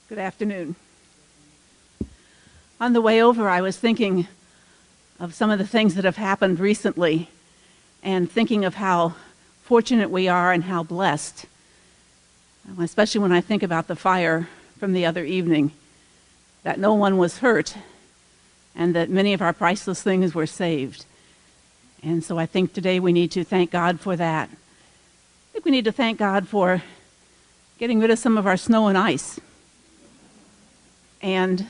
Good afternoon. On the way over, I was thinking of some of the things that have happened recently and thinking of how fortunate we are and how blessed, especially when I think about the fire from the other evening, that no one was hurt and that many of our priceless things were saved. And so I think today we need to thank God for that. I think we need to thank God for getting rid of some of our snow and ice, and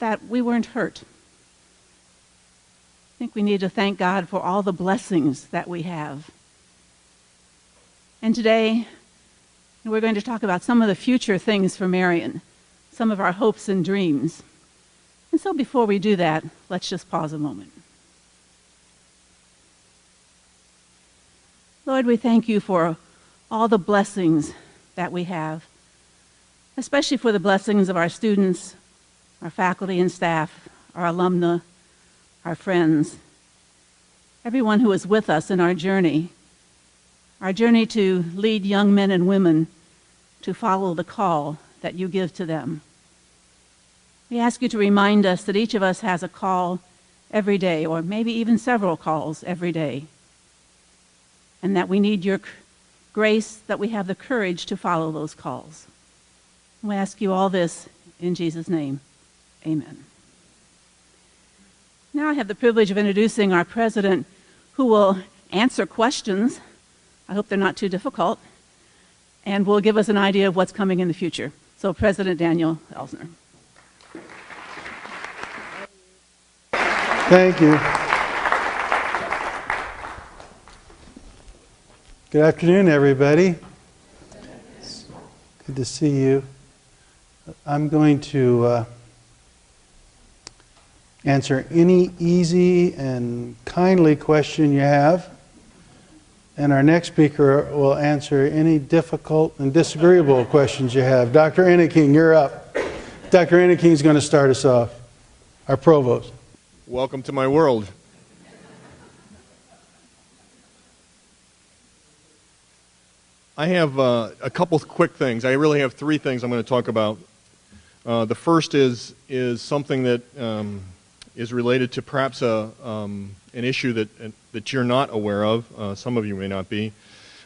that we weren't hurt. I think we need to thank God for all the blessings that we have. And today, we're going to talk about some of the future things for Marion, some of our hopes and dreams. And so before we do that, let's just pause a moment. Lord, we thank you for all the blessings that we have, especially for the blessings of our students, our faculty and staff, our alumni, our friends, everyone who is with us in our journey to lead young men and women to follow the call that you give to them. We ask you to remind us that each of us has a call every day, or maybe even several calls every day, and that we need your grace, that we have the courage to follow those calls. We ask you all this in Jesus' name. Amen. Now I have the privilege of introducing our president, who will answer questions. I hope they're not too difficult, and will give us an idea of what's coming in the future. So President Daniel Elsner. Thank you. Good afternoon, everybody. Good to see you. I'm going to answer any easy and kindly question you have, and our next speaker will answer any difficult and disagreeable questions you have. Dr. Enneking, you're up. Dr. Enneking is going to start us off, our provost. Welcome to my world. I have a couple quick things. I really have three things I'm going to talk about. The first is something that is related to perhaps an issue that you're not aware of. Some of you may not be.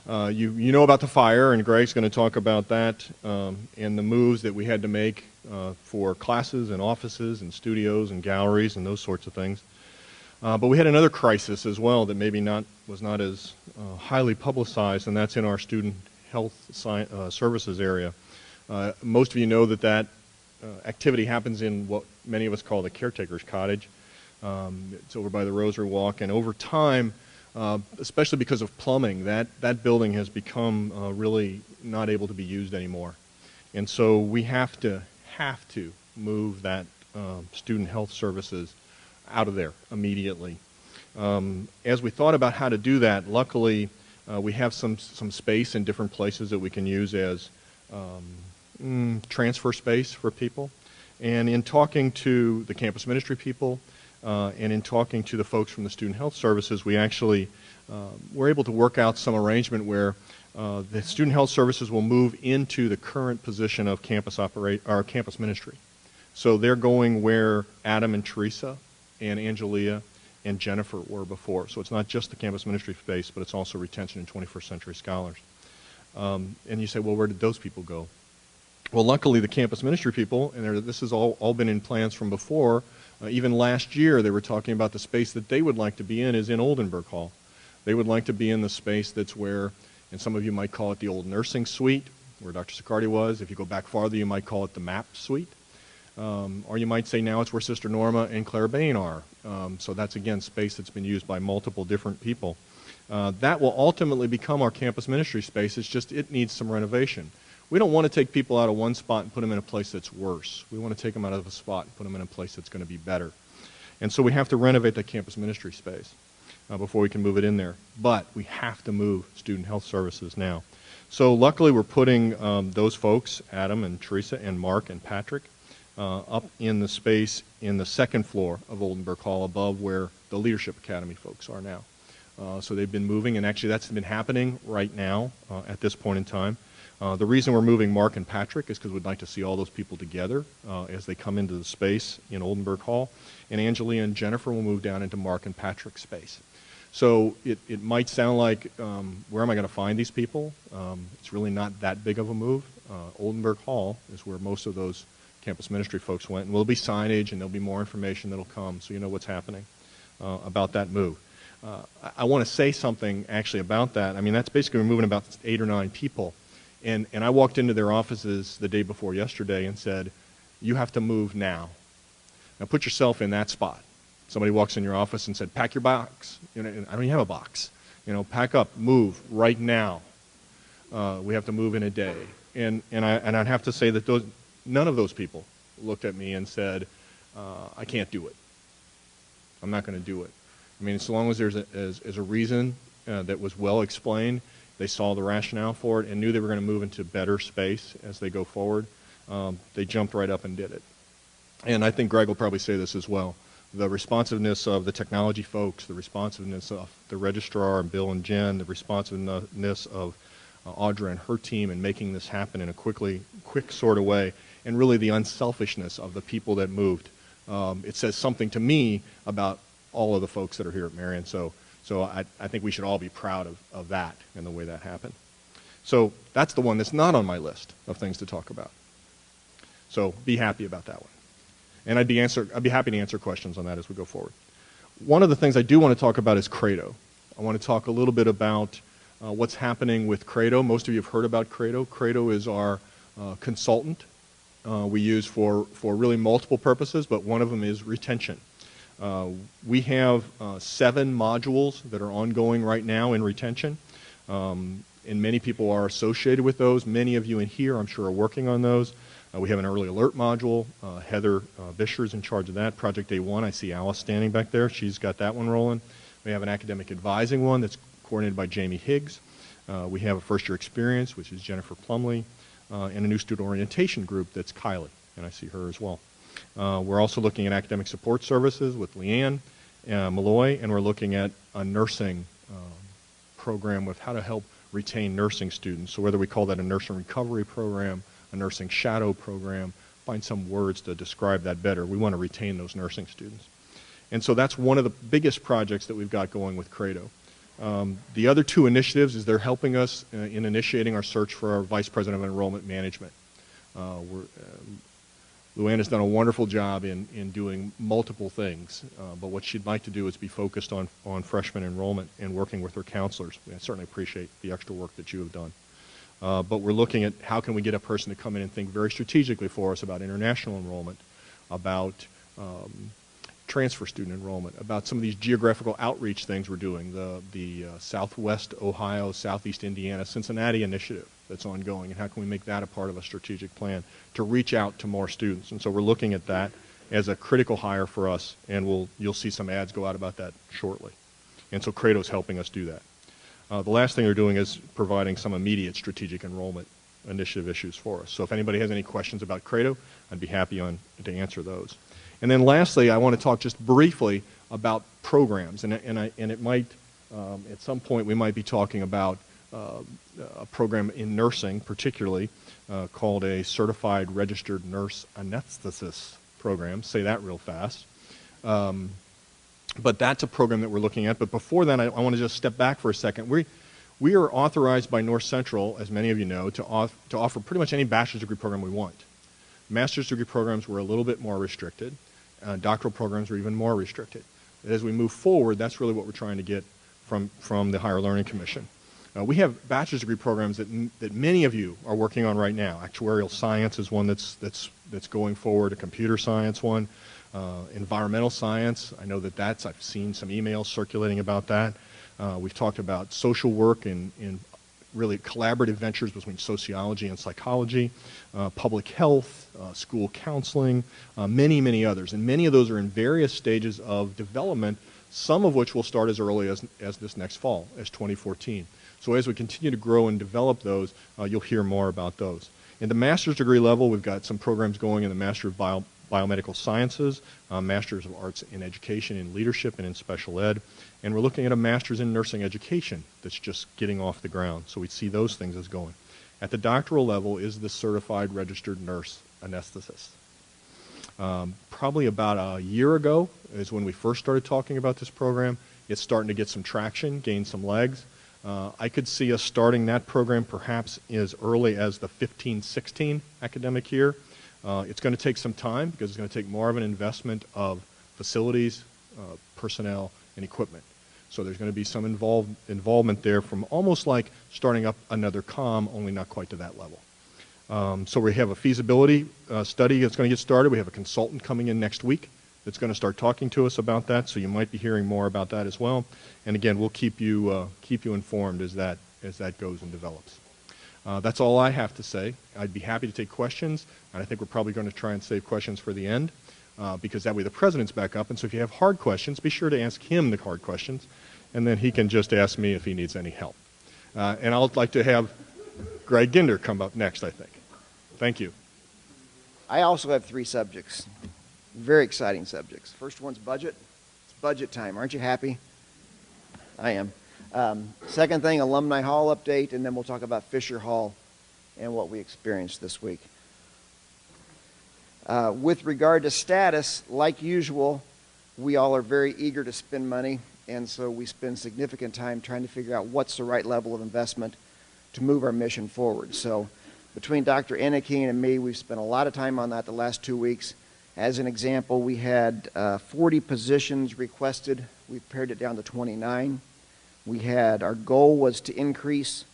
You know about the fire, and Greg's going to talk about that and the moves that we had to make for classes and offices and studios and galleries and those sorts of things. But we had another crisis as well that maybe was not as highly publicized, and that's in our student health services area. Most of you know that activity happens in what many of us call the caretaker's cottage. It's over by the Rosary Walk, and over time, especially because of plumbing, that building has become really not able to be used anymore. And so we have to move that student health services out of there immediately. As we thought about how to do that, luckily we have some space in different places that we can use as transfer space for people. And in talking to the campus ministry people and in talking to the folks from the student health services, we actually were able to work out some arrangement where the student health services will move into the current position of campus ministry. So they're going where Adam and Teresa and Angelia and Jennifer were before. So it's not just the campus ministry space, but it's also retention and 21st century scholars. And you say, well, where did those people go? Well, luckily the campus ministry people, and this has all been in plans from before, even last year they were talking about the space that they would like to be in is in Oldenburg Hall. They would like to be in the space that's where, and some of you might call it the old nursing suite, where Dr. Sicardi was. If you go back farther, you might call it the MAP suite. Or you might say now it's where Sister Norma and Claire Bain are. So that's, again, space that's been used by multiple different people. That will ultimately become our campus ministry space. It's just it needs some renovation. We don't want to take people out of one spot and put them in a place that's worse. We want to take them out of a spot and put them in a place that's going to be better. And so we have to renovate that campus ministry space before we can move it in there. But we have to move student health services now. So luckily we're putting those folks, Adam and Teresa and Mark and Patrick, up in the space in the second floor of Oldenburg Hall above where the Leadership Academy folks are now. So they've been moving, and actually that's been happening right now at this point in time. The reason we're moving Mark and Patrick is because we'd like to see all those people together as they come into the space in Oldenburg Hall. And Angelia and Jennifer will move down into Mark and Patrick's space. So it might sound like, where am I going to find these people? It's really not that big of a move. Oldenburg Hall is where most of those campus ministry folks went. And there'll be signage and there'll be more information that'll come so you know what's happening about that move. I want to say something actually about that. I mean, that's basically we're moving about 8 or 9 people. And I walked into their offices the day before yesterday and said, you have to move now. Now put yourself in that spot. Somebody walks in your office and said, pack your box. You know, I don't even have a box. You know, pack up, move right now. We have to move in a day. And I'd have to say that none of those people looked at me and said, I can't do it. I'm not going to do it. I mean, so long as there's a reason that was well explained, they saw the rationale for it and knew they were going to move into better space as they go forward, they jumped right up and did it. And I think Greg will probably say this as well. The responsiveness of the technology folks, the responsiveness of the registrar and Bill and Jen, the responsiveness of Audra and her team in making this happen in a quick sort of way, and really the unselfishness of the people that moved. It says something to me about all of the folks that are here at Marian. So I think we should all be proud of that and the way that happened. So that's the one that's not on my list of things to talk about. So be happy about that one. And I'd be happy to answer questions on that as we go forward. One of the things I do want to talk about is Credo. I want to talk a little bit about what's happening with Credo. Most of you have heard about Credo. Credo is our consultant we use for really multiple purposes, but one of them is retention. We have 7 modules that are ongoing right now in retention, and many people are associated with those. Many of you in here, I'm sure, are working on those. We have an early alert module. Heather Bisher is in charge of that. Project A1, I see Alice standing back there. She's got that one rolling. We have an academic advising one that's coordinated by Jamie Higgs. We have a first-year experience, which is Jennifer Plumley, and a new student orientation group that's Kylie, and I see her as well. We're also looking at academic support services with Leanne Malloy, and we're looking at a nursing program with how to help retain nursing students. So whether we call that a nursing recovery program, a nursing shadow program, find some words to describe that better. We want to retain those nursing students. And so that's one of the biggest projects that we've got going with Credo. The other 2 initiatives is they're helping us in initiating our search for our Vice President of Enrollment Management. Luann has done a wonderful job in doing multiple things, but what she'd like to do is be focused on freshman enrollment and working with her counselors. I certainly appreciate the extra work that you have done. But we're looking at how can we get a person to come in and think very strategically for us about international enrollment, about transfer student enrollment, about some of these geographical outreach things we're doing, the Southwest Ohio, Southeast Indiana, Cincinnati initiative that's ongoing, and how can we make that a part of a strategic plan to reach out to more students. And so we're looking at that as a critical hire for us, and you'll see some ads go out about that shortly. And so Credo's helping us do that. The last thing they're doing is providing some immediate strategic enrollment initiative issues for us. So if anybody has any questions about Credo, I'd be happy to answer those. And then lastly, I want to talk just briefly about programs. And it might, at some point, we might be talking about a program in nursing, particularly, called a Certified Registered Nurse Anesthetist program. Say that real fast. But that's a program that we're looking at. But before that, I want to just step back for a second. We are authorized by North Central, as many of you know, to offer pretty much any bachelor's degree program we want. Master's degree programs were a little bit more restricted. Doctoral programs were even more restricted. As we move forward, that's really what we're trying to get from the Higher Learning Commission. We have bachelor's degree programs that many of you are working on right now. Actuarial science is one that's going forward, a computer science one. Environmental science, I know I've seen some emails circulating about that. We've talked about social work in really collaborative ventures between sociology and psychology, public health, school counseling, many others. And many of those are in various stages of development, some of which will start as early as this next fall, as 2014. So as we continue to grow and develop those, you'll hear more about those. In the master's degree level, we've got some programs going in the Master of Biomedical Sciences, Masters of Arts in Education in Leadership and in Special Ed, and we're looking at a Master's in Nursing Education that's just getting off the ground. So we see those things as going. At the doctoral level is the certified registered nurse anesthetist. Probably about a year ago is when we first started talking about this program. It's starting to get some traction, gain some legs. I could see us starting that program perhaps as early as the 15-16 academic year. It's going to take some time because it's going to take more of an investment of facilities, personnel, and equipment. So there's going to be some involvement there from almost like starting up another COM, only not quite to that level. So we have a feasibility study that's going to get started. We have a consultant coming in next week that's going to start talking to us about that, so you might be hearing more about that as well. And again, we'll keep you informed as that goes and develops. That's all I have to say. I'd be happy to take questions, and I think we're probably going to try and save questions for the end, because that way the president's back up, and so if you have hard questions, be sure to ask him the hard questions, and then he can just ask me if he needs any help. And I'd like to have Greg Ginder come up next, I think. Thank you. I also have 3 subjects, very exciting subjects. First one's budget. It's budget time. Aren't you happy? I am. Second thing, Alumni Hall update, and then we'll talk about Fisher Hall and what we experienced this week. With regard to status, like usual, we all are very eager to spend money, and so we spend significant time trying to figure out what's the right level of investment to move our mission forward. So between Dr. Enneking and me, we've spent a lot of time on that the last 2 weeks. As an example, we had 40 positions requested. We've pared it down to 29. Our goal was to increase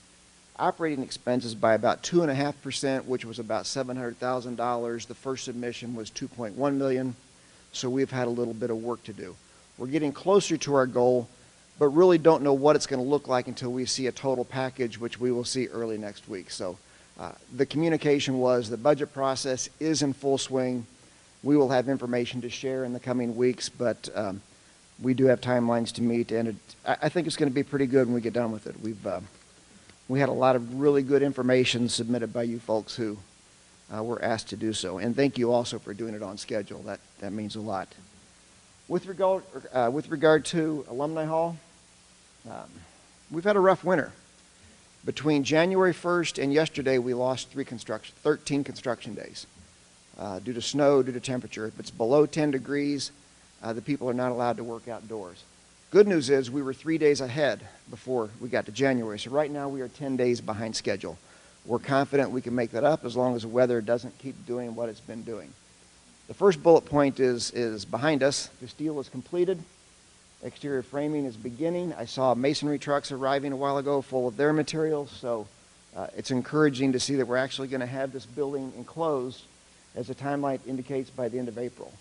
operating expenses by about 2.5%, which was about $700,000. The first submission was $2.1 million, so we've had a little bit of work to do. We're getting closer to our goal, but really don't know what it's going to look like until we see a total package, which we will see early next week. So the communication was the budget process is in full swing. We will have information to share in the coming weeks, but we do have timelines to meet, and I think it's going to be pretty good when we get done with it. We had a lot of really good information submitted by you folks who were asked to do so, and thank you also for doing it on schedule. That means a lot. With regard to Alumni Hall, we've had a rough winter. Between January 1st and yesterday, we lost 13 construction days due to snow, due to temperature. If it's below 10 degrees, the people are not allowed to work outdoors. Good news is we were 3 days ahead before we got to January, so right now we are 10 days behind schedule. We're confident we can make that up as long as the weather doesn't keep doing what it's been doing. The first bullet point is behind us. The steel is completed. Exterior framing is beginning. I saw masonry trucks arriving a while ago full of their materials, so it's encouraging to see that we're actually going to have this building enclosed, as the timeline indicates, by the end of April.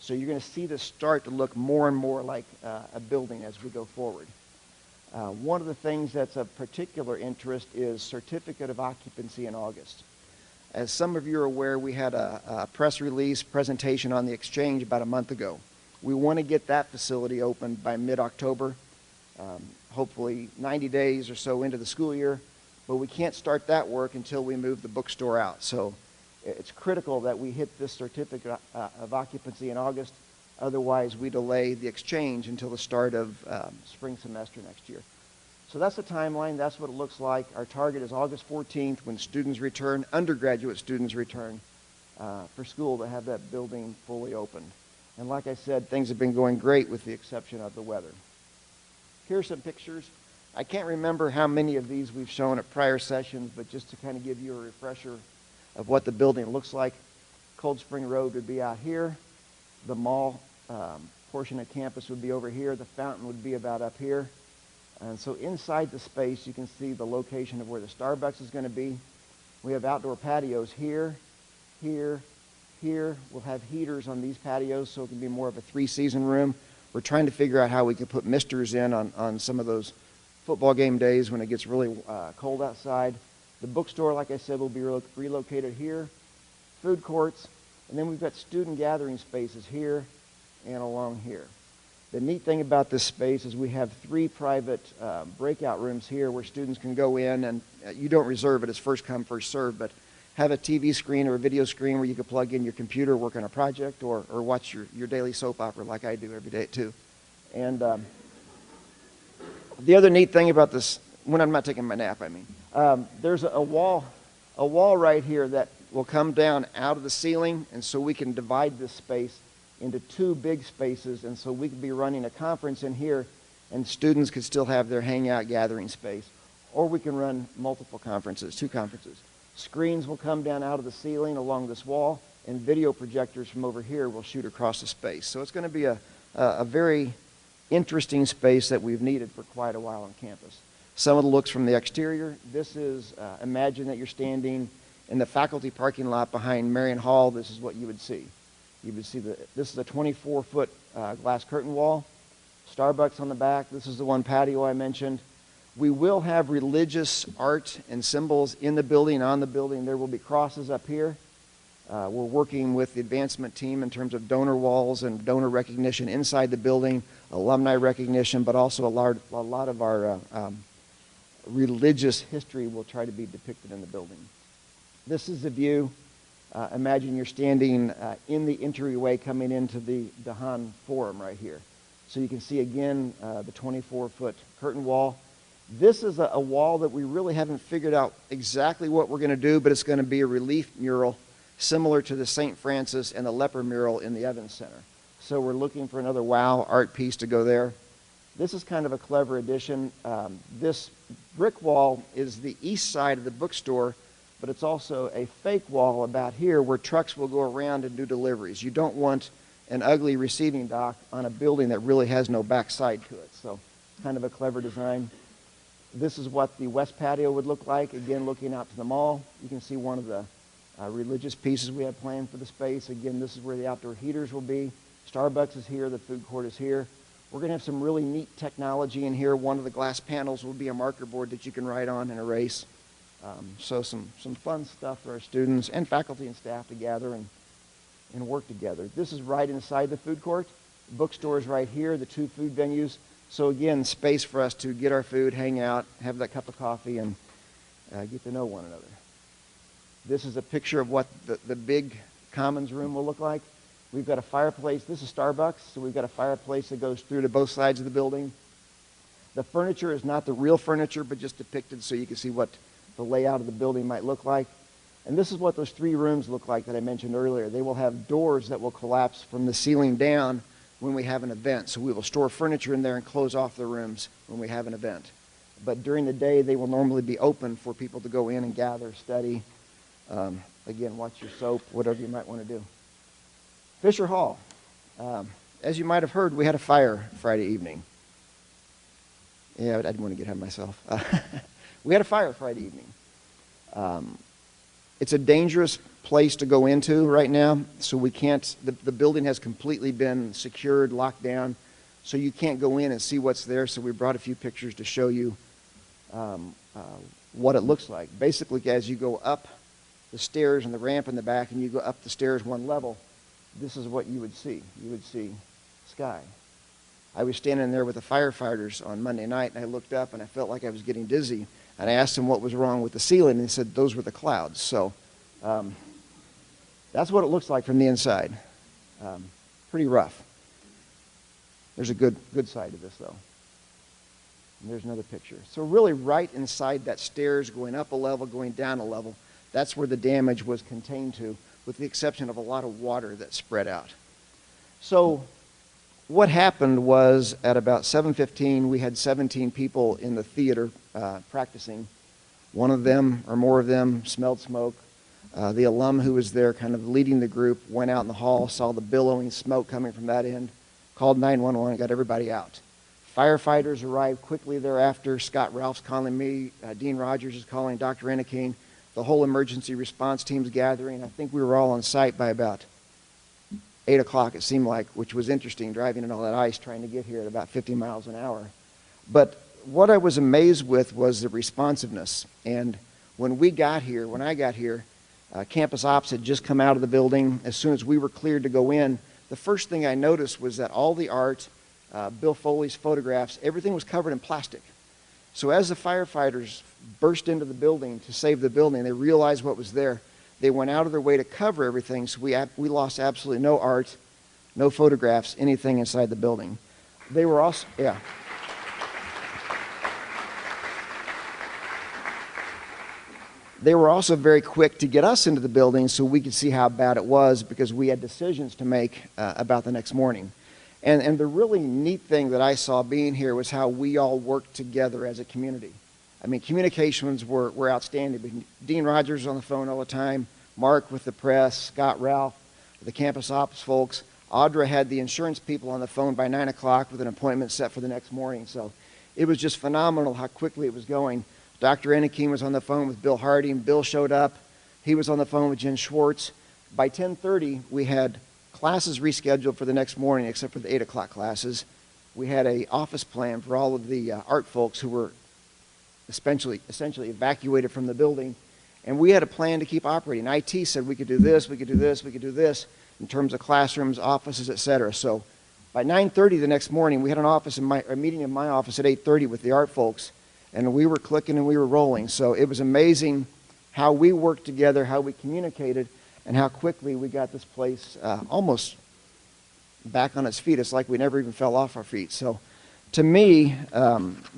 So you're going to see this start to look more and more like a building as we go forward. One of the things that's of particular interest is certificate of occupancy in August. As some of you are aware, we had a press release presentation on the exchange about a month ago. We want to get that facility open by mid-October, hopefully 90 days or so into the school year, but we can't start that work until we move the bookstore out. So it's critical that we hit this certificate of occupancy in August. Otherwise, we delay the exchange until the start of spring semester next year. So that's the timeline. That's what it looks like. Our target is August 14th when students return, undergraduate students return for school, to have that building fully opened. And like I said, things have been going great with the exception of the weather. Here are some pictures. I can't remember how many of these we've shown at prior sessions, but just to kind of give you a refresher of what the building looks like. Cold Spring Road would be out here. The mall portion of campus would be over here. The fountain would be about up here. And so inside the space, you can see the location of where the Starbucks is going to be. We have outdoor patios here, here, here. We'll have heaters on these patios, so it can be more of a 3-season room. We're trying to figure out how we can put misters in on some of those football game days when it gets really cold outside. The bookstore, like I said, will be relocated here. Food courts, and then we've got student gathering spaces here and along here. The neat thing about this space is we have 3 private breakout rooms here where students can go in, and you don't reserve it, it's first come, first served, but have a TV screen or a video screen where you can plug in your computer, work on a project, or watch your daily soap opera like I do every day too. And the other neat thing about this, when I'm not taking my nap, I mean, there's a wall a wall right here that will come down out of the ceiling, and so we can divide this space into two big spaces, and so we could be running a conference in here, and students could still have their hangout gathering space. Or we can run multiple conferences, 2 conferences. Screens will come down out of the ceiling along this wall, and video projectors from over here will shoot across the space. So it's going to be a very interesting space that we've needed for quite a while on campus. Some of the looks from the exterior. This is, imagine that you're standing in the faculty parking lot behind Marion Hall. This is what you would see. You would see this is a 24-foot glass curtain wall. Starbucks on the back. This is the one patio I mentioned. We will have religious art and symbols in the building, on the building. There will be crosses up here. We're working with the advancement team in terms of donor walls and donor recognition inside the building, alumni recognition, but also a lot of our religious history will try to be depicted in the building. This is the view. Imagine you're standing in the entryway coming into the DeHaan Forum right here. So you can see again the 24-foot curtain wall. This is a wall that we really haven't figured out exactly what we're going to do, but it's going to be a relief mural similar to the St. Francis and the leper mural in the Evans Center. So we're looking for another wow art piece to go there. This is kind of a clever addition. This brick wall is the east side of the bookstore, but it's also a fake wall about here where trucks will go around and do deliveries. You don't want an ugly receiving dock on a building that really has no backside to it. So kind of a clever design. This is what the west patio would look like, again looking out to the mall. You can see one of the religious pieces we have planned for the space. Again, this is where the outdoor heaters will be. Starbucks is here, the food court is here. We're going to have some really neat technology in here. One of the glass panels will be a marker board that you can write on and erase. So some fun stuff for our students and faculty and staff to gather and work together. This is right inside the food court. Bookstore is right here, the 2 food venues. So again, space for us to get our food, hang out, have that cup of coffee, and get to know one another. This is a picture of what the big commons room will look like. We've got a fireplace. This is Starbucks, so we've got a fireplace that goes through to both sides of the building. The furniture is not the real furniture, but just depicted so you can see what the layout of the building might look like. And this is what those 3 rooms look like that I mentioned earlier. They will have doors that will collapse from the ceiling down when we have an event. So we will store furniture in there and close off the rooms when we have an event. But during the day, they will normally be open for people to go in and gather, study. Again, watch your soap, whatever you might want to do. Fisher Hall. As you might have heard, we had a fire Friday evening. Yeah, I didn't want to get ahead of myself. We had a fire Friday evening. It's a dangerous place to go into right now, so we can't, the building has completely been secured, locked down, so you can't go in and see what's there, so we brought a few pictures to show you what it looks like. Basically, as you go up the stairs and the ramp in the back, and you go up the stairs 1 level, this is what you would see. You would see sky. I was standing there with the firefighters on Monday night, and I looked up, and I felt like I was getting dizzy. And I asked them what was wrong with the ceiling, and they said those were the clouds. So that's what it looks like from the inside. Pretty rough. There's a good side to this, though. And there's another picture. So really right inside that stairs, going up a level, going down a level, that's where the damage was contained to, with the exception of a lot of water that spread out. So what happened was at about 7:15, we had 17 people in the theater practicing. One of them, or more of them, smelled smoke. The alum who was there kind of leading the group went out in the hall, saw the billowing smoke coming from that end, called 911 and got everybody out. Firefighters arrived quickly thereafter. Scott Ralph's calling me. Dean Rogers is calling Dr. Enneking. The whole emergency response team's gathering. I think we were all on site by about 8 o'clock, it seemed like, which was interesting, driving in all that ice, trying to get here at about 50 miles an hour. But what I was amazed with was the responsiveness. And when I got here, campus ops had just come out of the building. As soon as we were cleared to go in, the first thing I noticed was that all the art, Bill Foley's photographs, everything was covered in plastic. So as the firefighters burst into the building to save the building, they realized what was there. They went out of their way to cover everything, so we lost absolutely no art, no photographs, anything inside the building. They were also, yeah. They were also very quick to get us into the building so we could see how bad it was, because we had decisions to make about the next morning. And the really neat thing that I saw being here was how we all worked together as a community. I mean, communications were outstanding. Dean Rogers was on the phone all the time, Mark with the press, Scott Ralph, the campus ops folks. Audra had the insurance people on the phone by 9 o'clock with an appointment set for the next morning. So it was just phenomenal how quickly it was going. Dr. Enneking was on the phone with Bill Harding. Bill showed up. He was on the phone with Jen Schwartz. By 10:30, we had classes rescheduled for the next morning, except for the 8 o'clock classes. We had an office plan for all of the art folks who were essentially evacuated from the building. And we had a plan to keep operating. IT said we could do this, we could do this, we could do this, in terms of classrooms, offices, etc. So by 9:30 the next morning, we had a meeting in my office at 8:30 with the art folks, and we were clicking and we were rolling. So it was amazing how we worked together, how we communicated, and how quickly we got this place almost back on its feet. It's like we never even fell off our feet. So to me,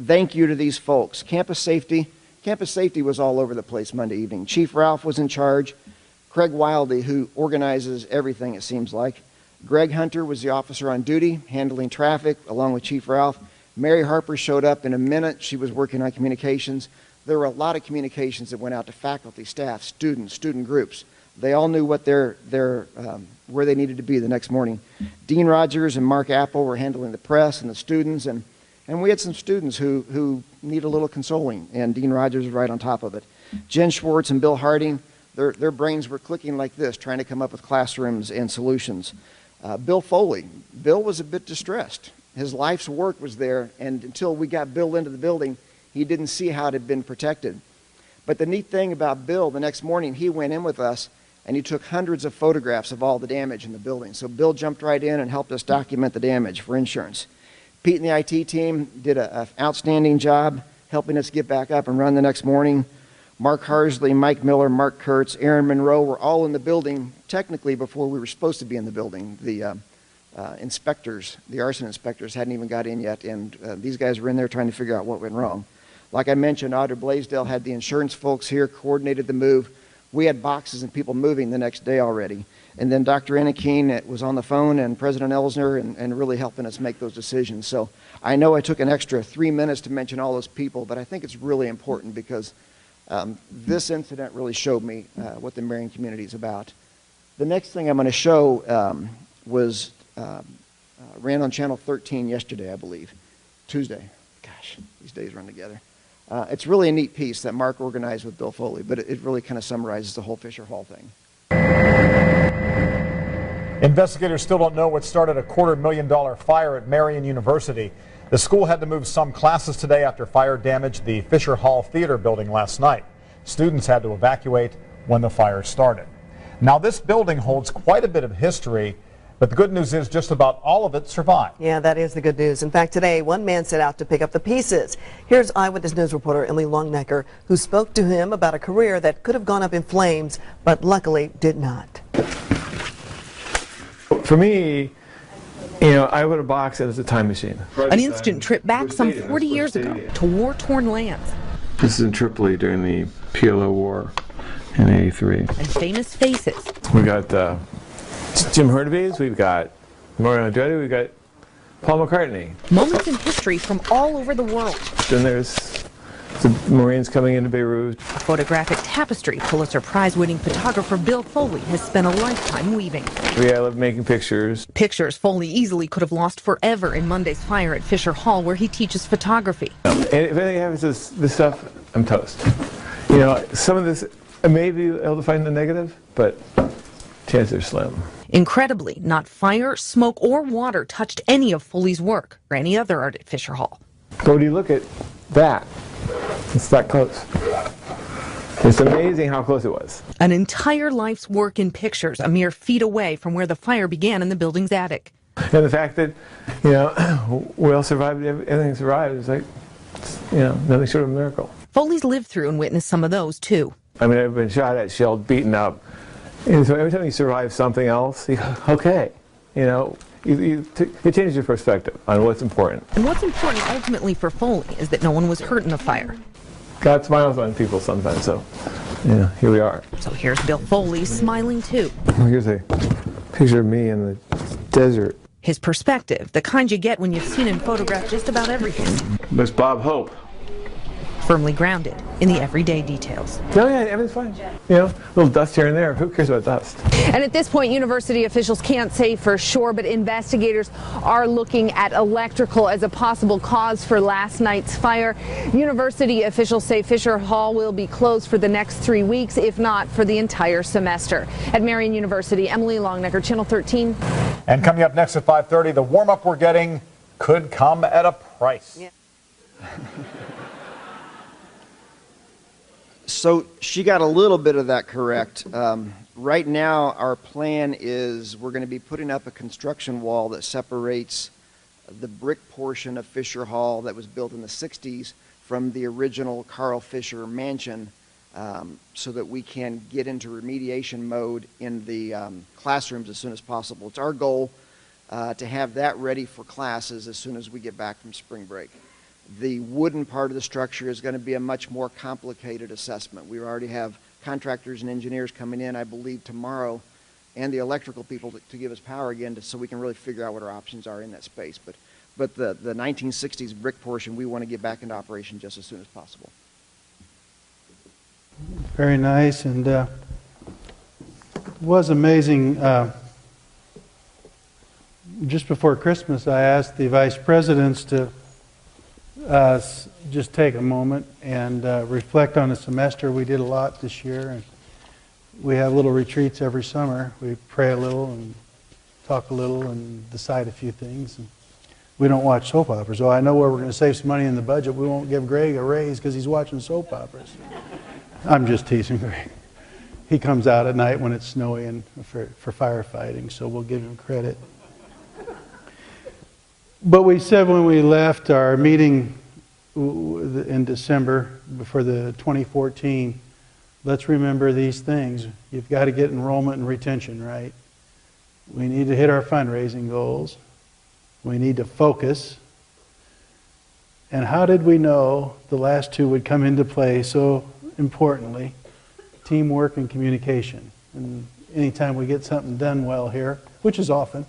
thank you to these folks. Campus safety was all over the place Monday evening. Chief Ralph was in charge. Craig Wildy, who organizes everything, it seems like. Greg Hunter was the officer on duty, handling traffic, along with Chief Ralph. Mary Harper showed up in a minute. She was working on communications. There were a lot of communications that went out to faculty, staff, students, student groups. They all knew what where they needed to be the next morning. Dean Rogers and Mark Apple were handling the press and the students, and we had some students who need a little consoling, and Dean Rogers was right on top of it. Jen Schwartz and Bill Harding, their brains were clicking like this, trying to come up with classrooms and solutions. Bill Foley. Bill was a bit distressed. His life's work was there, and until we got Bill into the building, he didn't see how it had been protected. But the neat thing about Bill, the next morning, he went in with us, and he took hundreds of photographs of all the damage in the building. So Bill jumped right in and helped us document the damage for insurance. Pete and the IT team did an outstanding job helping us get back up and run the next morning. Mark Harsley, Mike Miller, Mark Kurtz, Aaron Monroe were all in the building technically before we were supposed to be in the building. The inspectors, the arson inspectors, hadn't even got in yet, and these guys were in there trying to figure out what went wrong. Like I mentioned, Audra Blaisdell had the insurance folks here, coordinated the move. We had boxes and people moving the next day already. And then Dr. Enneking was on the phone, and President Elsner, and really helping us make those decisions. So I know I took an extra 3 minutes to mention all those people, but I think it's really important because this incident really showed me what the Marion community is about. The next thing I'm going to show was ran on Channel 13 yesterday, I believe. Tuesday. Gosh, these days run together. It's really a neat piece that Mark organized with Bill Foley, but it really kind of summarizes the whole Fisher Hall thing. Investigators still don't know what started a $250,000 fire at Marion University. The school had to move some classes today after fire damaged the Fisher Hall Theater building last night. Students had to evacuate when the fire started. Now, this building holds quite a bit of history, but the good news is just about all of it survived. Yeah, that is the good news. In fact, today, one man set out to pick up the pieces. Here's Eyewitness News reporter Emily Longnecker, who spoke to him about a career that could have gone up in flames, but luckily did not. For me, you know, I would have boxed it as a time machine. An instant trip back some 40 years ago to war-torn lands. This is in Tripoli during the PLO war in '83. And famous faces. We got Jim Hurtubise, we've got Mario Andretti, we've got Paul McCartney. Moments in history from all over the world. Then there's the Marines coming into Beirut. A photographic tapestry Pulitzer Prize-winning photographer Bill Foley has spent a lifetime weaving. I love making pictures. Pictures Foley easily could have lost forever in Monday's fire at Fisher Hall, where he teaches photography. And if anything happens to this stuff, I'm toast. You know, some of this, I may be able to find the negative, but chances are slim. Incredibly, not fire, smoke, or water touched any of Foley's work or any other art at Fisher Hall. But when you look at that, it's that close. It's amazing how close it was. An entire life's work in pictures, a mere feet away from where the fire began in the building's attic. And the fact that, you know, we all survived, everything survived, is like, you know, nothing short of a miracle. Foley's lived through and witnessed some of those, too. I mean, I've been shot at, shelled, beaten up. And so every time you survive something else, you go, okay, you know, it changes your perspective on what's important. And what's important ultimately for Foley is that no one was hurt in the fire. God smiles on people sometimes, so Yeah, here we are. So here's Bill Foley smiling too. Here's a picture of me in the desert. His perspective, the kind you get when you've seen him photograph just about everything. That's Bob Hope. Firmly grounded in the everyday details. No, yeah, everything's fine. You know, a little dust here and there. Who cares about dust? And at this point, university officials can't say for sure, but investigators are looking at electrical as a possible cause for last night's fire. University officials say Fisher Hall will be closed for the next 3 weeks, if not for the entire semester. At Marian University, Emily Longnecker, Channel 13. And coming up next at 5:30, the warm-up we're getting could come at a price. Yeah. So she got a little bit of that correct. Right now, our plan is we're going to be putting up a construction wall that separates the brick portion of Fisher Hall that was built in the 60s from the original Carl Fisher mansion, so that we can get into remediation mode in the classrooms as soon as possible. It's our goal to have that ready for classes as soon as we get back from spring break. The wooden part of the structure is going to be a much more complicated assessment. We already have contractors and engineers coming in, I believe, tomorrow, and the electrical people to give us power again, so we can really figure out what our options are in that space. But the 1960s brick portion, we want to get back into operation just as soon as possible. Very nice, and it was amazing. Just before Christmas, I asked the vice presidents to just take a moment and reflect on the semester. We did a lot this year, and we have little retreats every summer. We pray a little and talk a little and decide a few things. And we don't watch soap operas. So I know where we're going to save some money in the budget. We won't give Greg a raise because he's watching soap operas. I'm just teasing Greg. He comes out at night when it's snowy and for firefighting, so we'll give him credit. But we said when we left our meeting in December before the 2014, let's remember these things. You've got to get enrollment and retention right. We need to hit our fundraising goals. We need to focus. And how did we know the last two would come into play so importantly? Teamwork and communication. And anytime we get something done well here, which is often,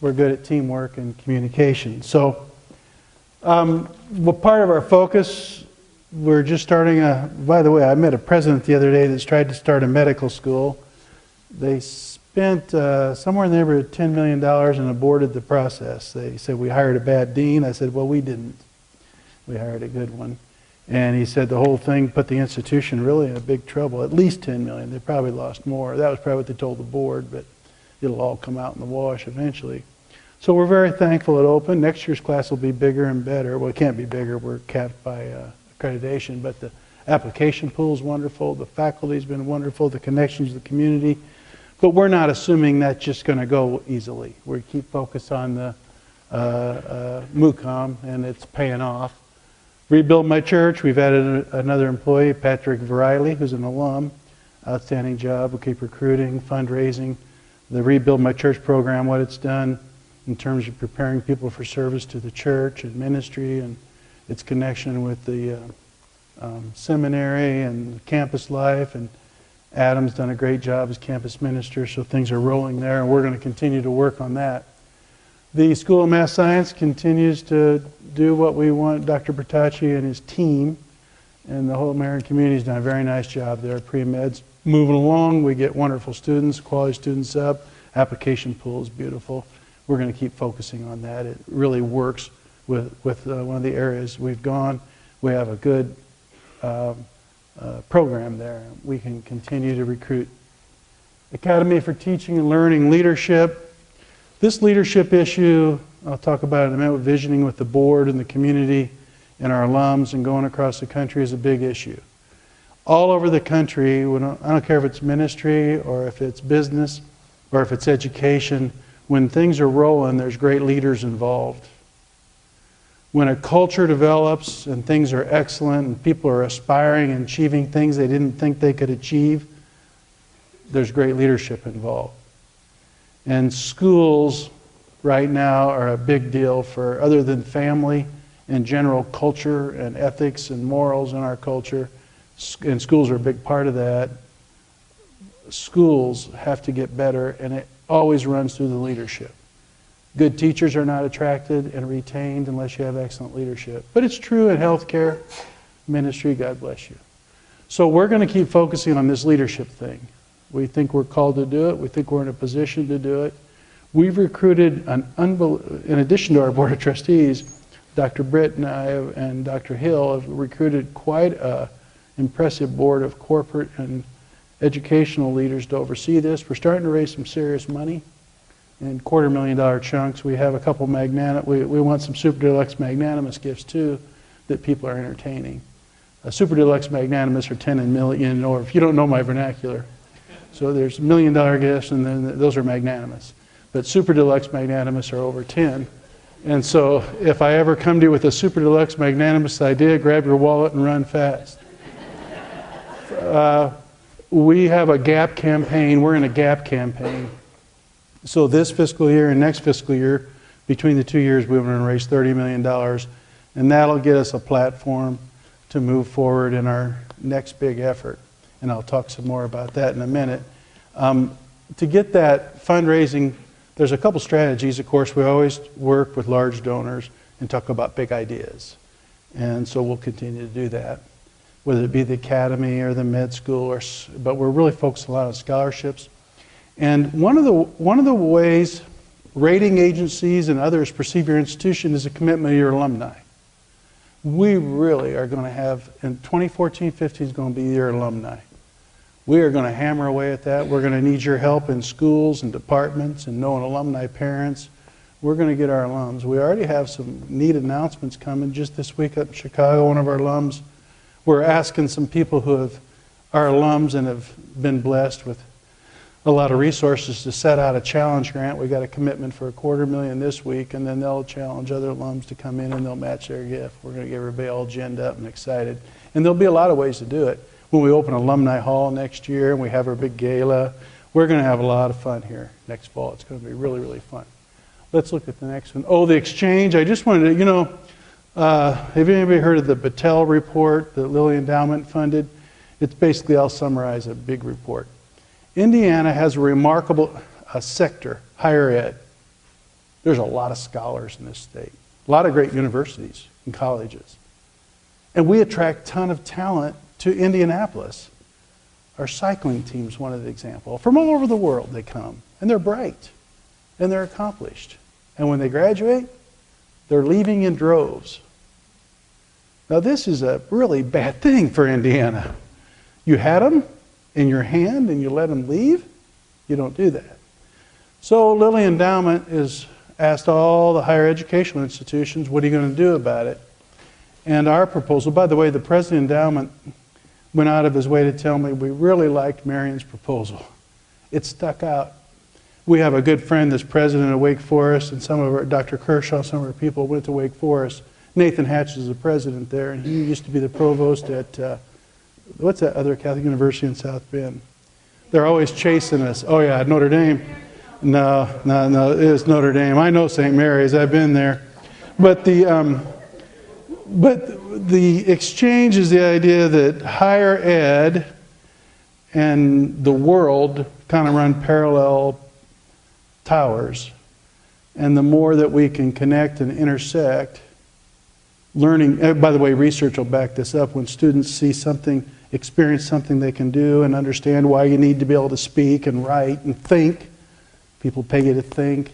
we're good at teamwork and communication. So, well, part of our focus, we're just starting by the way, I met a president the other day that's tried to start a medical school. They spent somewhere in the neighborhood of $10 million and aborted the process. They said, we hired a bad dean. I said, well, we didn't. We hired a good one. And he said the whole thing put the institution really in a big trouble, at least $10 million. They probably lost more. That was probably what they told the board, but it'll all come out in the wash eventually. So we're very thankful it opened. Next year's class will be bigger and better. Well, it can't be bigger. We're capped by accreditation, but the application pool is wonderful. The faculty's been wonderful. The connections to the community. But we're not assuming that's just going to go easily. We keep focused on the MUCOM, and it's paying off. Rebuild My Church, we've added another employee, Patrick Viriley, who's an alum. Outstanding job. We'll keep recruiting, fundraising. The Rebuild My Church program, what it's done in terms of preparing people for service to the church and ministry and its connection with the seminary and campus life. And Adam's done a great job as campus minister, so things are rolling there, and we're going to continue to work on that. The School of Math Science continues to do what we want. Dr. Bertacci and his team and the whole Marion community has done a very nice job there. Pre-med's moving along. We get wonderful students, quality students up. Application pool is beautiful. We're going to keep focusing on that. It really works with one of the areas we've gone. We have a good program there. We can continue to recruit. Academy for Teaching and Learning Leadership. This leadership issue, I'll talk about it in a minute, visioning with the board and the community and our alums and going across the country is a big issue. All over the country, I don't care if it's ministry or if it's business or if it's education, when things are rolling, there's great leaders involved. When a culture develops and things are excellent and people are aspiring and achieving things they didn't think they could achieve, there's great leadership involved. And schools right now are a big deal for, other than family and general culture and ethics and morals in our culture, and schools are a big part of that. Schools have to get better, and it always runs through the leadership. Good teachers are not attracted and retained unless you have excellent leadership. But it's true in healthcare, ministry, God bless you. So we're going to keep focusing on this leadership thing. We think we're called to do it. We think we're in a position to do it. We've recruited in addition to our board of trustees, Dr. Britt and I and Dr. Hill have recruited quite an impressive board of corporate and educational leaders to oversee this. We're starting to raise some serious money in $250,000 chunks. We have a couple we want some super deluxe magnanimous gifts too that people are entertaining. Super deluxe magnanimous are 10 and million, or if you don't know my vernacular. So there's $1 million gifts, and then those are magnanimous. But super deluxe magnanimous are over 10. And so if I ever come to you with a super deluxe magnanimous idea, grab your wallet and run fast. We have a GAP campaign. We're in a GAP campaign. So this fiscal year and next fiscal year, between the 2 years, we're going to raise $30 million. And that'll get us a platform to move forward in our next big effort. And I'll talk some more about that in a minute. To get that fundraising, there's a couple strategies. Of course, we always work with large donors and talk about big ideas. And so we'll continue to do that, whether it be the academy or the med school, but we're really focused a lot on scholarships. And one of the ways rating agencies and others perceive your institution is a commitment to your alumni. We really are going to have, in 2014-15 is going to be your alumni. We are going to hammer away at that. We're going to need your help in schools and departments and knowing alumni parents. We're going to get our alums. We already have some neat announcements coming. Just this week up in Chicago, one of our alums, we're asking some people who are alums and have been blessed with a lot of resources to set out a challenge grant. We got a commitment for $250,000 this week, and then they'll challenge other alums to come in and they'll match their gift. We're going to get everybody all ginned up and excited. And there'll be a lot of ways to do it. When we open Alumni Hall next year and we have our big gala, we're going to have a lot of fun here next fall. It's going to be really, really fun. Let's look at the next one. Oh, the exchange. I just wanted to, have anybody heard of the Battelle report that Lilly Endowment funded? It's basically, I'll summarize a big report. Indiana has a remarkable sector, higher ed. There's a lot of scholars in this state, a lot of great universities and colleges. And we attract a ton of talent to Indianapolis. Our cycling team's one of the examples. From all over the world they come, and they're bright, and they're accomplished. And when they graduate, they're leaving in droves. Now this is a really bad thing for Indiana. You had them in your hand and you let them leave? You don't do that. So Lilly Endowment has asked all the higher educational institutions, what are you going to do about it? And our proposal, by the way, the President Endowment went out of his way to tell me we really liked Marion's proposal. It stuck out. We have a good friend that's president of Wake Forest, and some of our, Dr. Kershaw, some of our people went to Wake Forest. Nathan Hatch is the president there, and he used to be the provost at, what's that other Catholic university in South Bend? They're always chasing us. Oh yeah, Notre Dame. No, it is Notre Dame. I know St. Mary's, I've been there. But the exchange is the idea that higher ed and the world kind of run parallel towers. And the more that we can connect and intersect, learning, by the way, research will back this up, when students see something, experience something they can do and understand why you need to be able to speak and write and think, people pay you to think,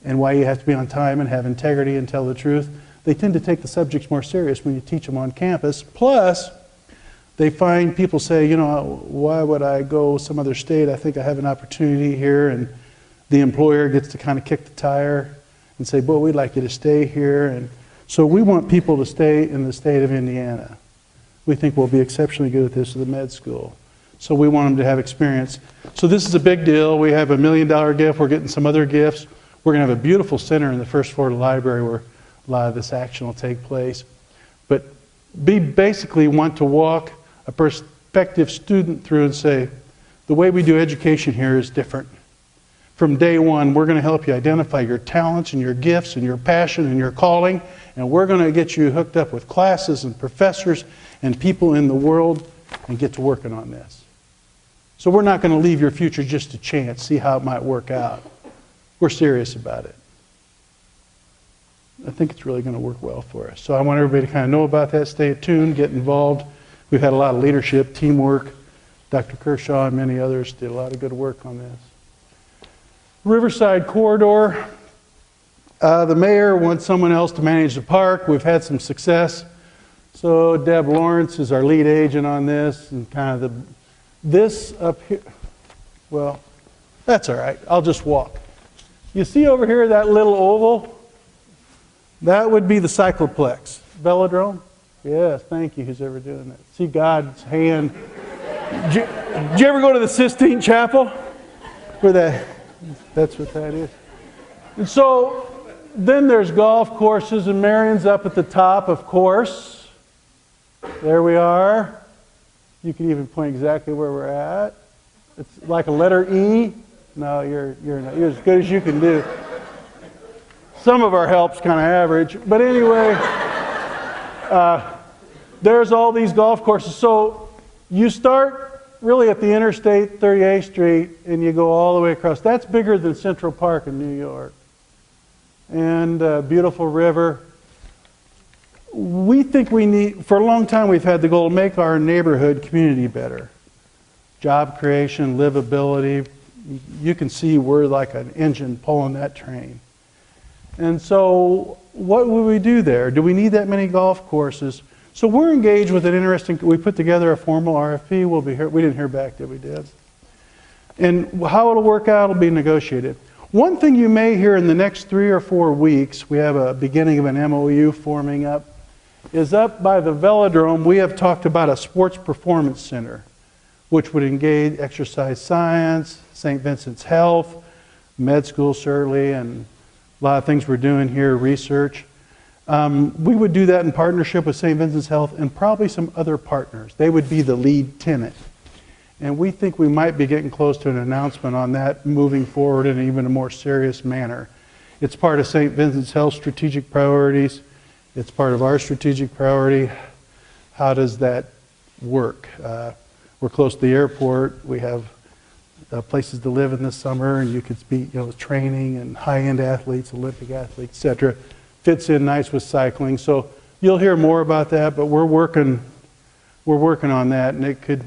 and why you have to be on time and have integrity and tell the truth, they tend to take the subjects more serious when you teach them on campus. Plus, they find people say, you know, why would I go some other state? I think I have an opportunity here, and the employer gets to kind of kick the tire and say, boy, we'd like you to stay here. And so we want people to stay in the state of Indiana. We think we'll be exceptionally good at this at the med school. So we want them to have experience. So this is a big deal. We have $1 million gift. We're getting some other gifts. We're going to have a beautiful center in the first floor of the library where a lot of this action will take place. But we basically want to walk a prospective student through and say, the way we do education here is different. From day one, we're going to help you identify your talents and your gifts and your passion and your calling, and we're going to get you hooked up with classes and professors and people in the world and get to working on this. So we're not going to leave your future just to chance, see how it might work out. We're serious about it. I think it's really going to work well for us. So I want everybody to kind of know about that, stay tuned, get involved. We've had a lot of leadership, teamwork. Dr. Kershaw and many others did a lot of good work on this. Riverside Corridor. The mayor wants someone else to manage the park. We've had some success. So Deb Lawrence is our lead agent on this, and kind of this up here, well, that's all right. I'll just walk. You see over here that little oval? That would be the cycloplex. Velodrome? Yes, thank you, who's ever doing that. See God's hand. Did you ever go to the Sistine Chapel? That's what that is. And so then there's golf courses, and Marion's up at the top, of course. There we are. You can even point exactly where we're at. It's like a letter E. No, you're as good as you can do. Some of our help's kind of average. But anyway, there's all these golf courses. So you start really at the Interstate 38th Street and you go all the way across. That's bigger than Central Park in New York. And beautiful river. We think we need, for a long time we've had the goal to make our neighborhood community better. Job creation, livability. You can see we're like an engine pulling that train. And so what would we do there? Do we need that many golf courses? So we're engaged with an interesting, we put together a formal RFP. We'll be here, we didn't hear back, did we, Deb? And how it'll work out will be negotiated. One thing you may hear in the next 3 or 4 weeks, we have a beginning of an MOU forming up, is up by the Velodrome. We have talked about a sports performance center, which would engage exercise science, St. Vincent's Health, med school certainly, and a lot of things we're doing here, research. We would do that in partnership with St. Vincent's Health and probably some other partners. They would be the lead tenant. And we think we might be getting close to an announcement on that moving forward in even a more serious manner. It's part of St. Vincent's Health strategic priorities. It's part of our strategic priority. How does that work? We're close to the airport. We have places to live in the summer, and you could be, training and high-end athletes, Olympic athletes, etc. Fits in nice with cycling. So you'll hear more about that, but we're working on that, and it could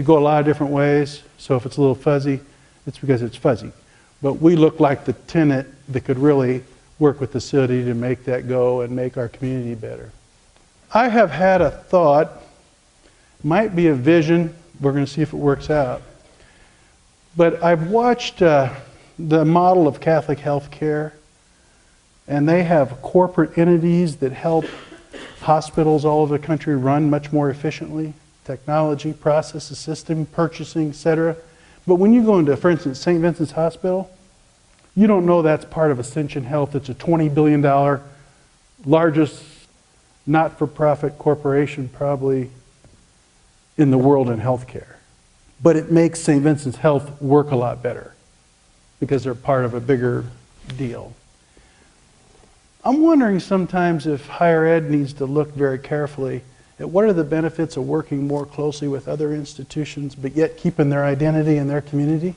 go a lot of different ways. So if it's a little fuzzy, it's because it's fuzzy. But we look like the tenant that could really work with the city to make that go and make our community better. I have had a thought, might be a vision, we're going to see if it works out. But I've watched the model of Catholic health care, and they have corporate entities that help hospitals all over the country run much more efficiently. Technology, processes, system, purchasing, etc. But when you go into, for instance, St. Vincent's Hospital, you don't know that's part of Ascension Health. It's a $20 billion, largest not-for-profit corporation probably in the world in healthcare. But it makes St. Vincent's Health work a lot better because they're part of a bigger deal. I'm wondering sometimes if higher ed needs to look very carefully at what are the benefits of working more closely with other institutions but yet keeping their identity in their community.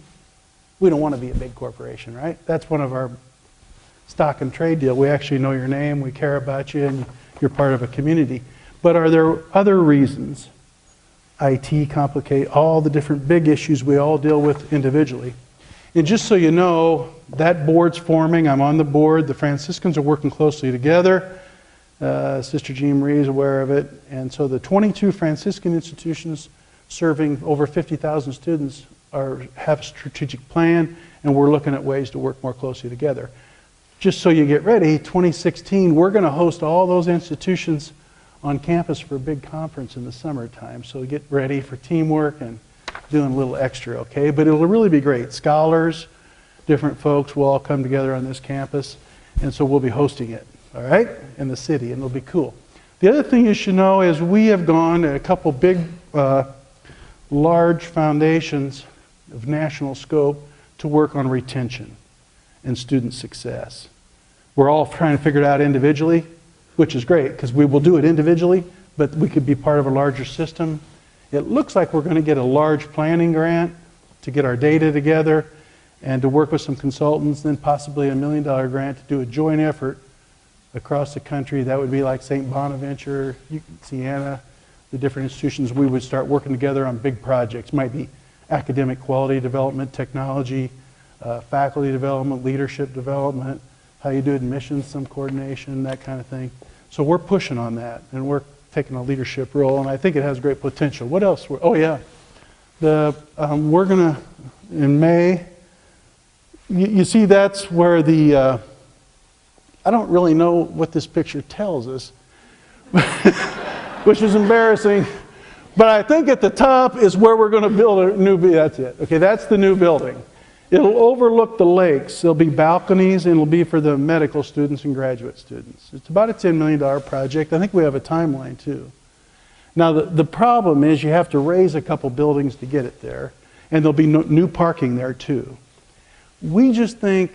We don't want to be a big corporation, right? That's one of our stock and trade deal. We actually know your name, we care about you, and you're part of a community. But are there other reasons? IT complicate all the different big issues we all deal with individually. And just so you know, that board's forming. I'm on the board. The Franciscans are working closely together. Sister Jean Marie is aware of it. And so the 22 Franciscan institutions serving over 50,000 students have a strategic plan, and we're looking at ways to work more closely together. Just so you get ready, 2016, we're going to host all those institutions on campus for a big conference in the summertime. So get ready for teamwork and doing a little extra, okay? But it'll really be great. Scholars, different folks will all come together on this campus, and so we'll be hosting it, all right, in the city, and it'll be cool. The other thing you should know is we have gone to a couple big, large foundations of national scope to work on retention and student success. We're all trying to figure it out individually, which is great because we will do it individually, but we could be part of a larger system. It looks like we're going to get a large planning grant to get our data together and to work with some consultants, then possibly a $1 million grant to do a joint effort across the country. That would be like St. Bonaventure, Siena, the different institutions. We would start working together on big projects. Might be academic quality development, technology, faculty development, leadership development, how you do admissions, some coordination, that kind of thing. So we're pushing on that, and we're taking a leadership role, and I think it has great potential. What else? Oh yeah, we're gonna, in May, you see that's where the, I don't really know what this picture tells us, which is embarrassing, but I think at the top is where we're gonna build a new, that's it. Okay, that's the new building. It'll overlook the lakes. There'll be balconies, and it'll be for the medical students and graduate students. It's about a $10 million project. I think we have a timeline too. Now the problem is you have to raise a couple buildings to get it there, and there'll be new parking there too. We just think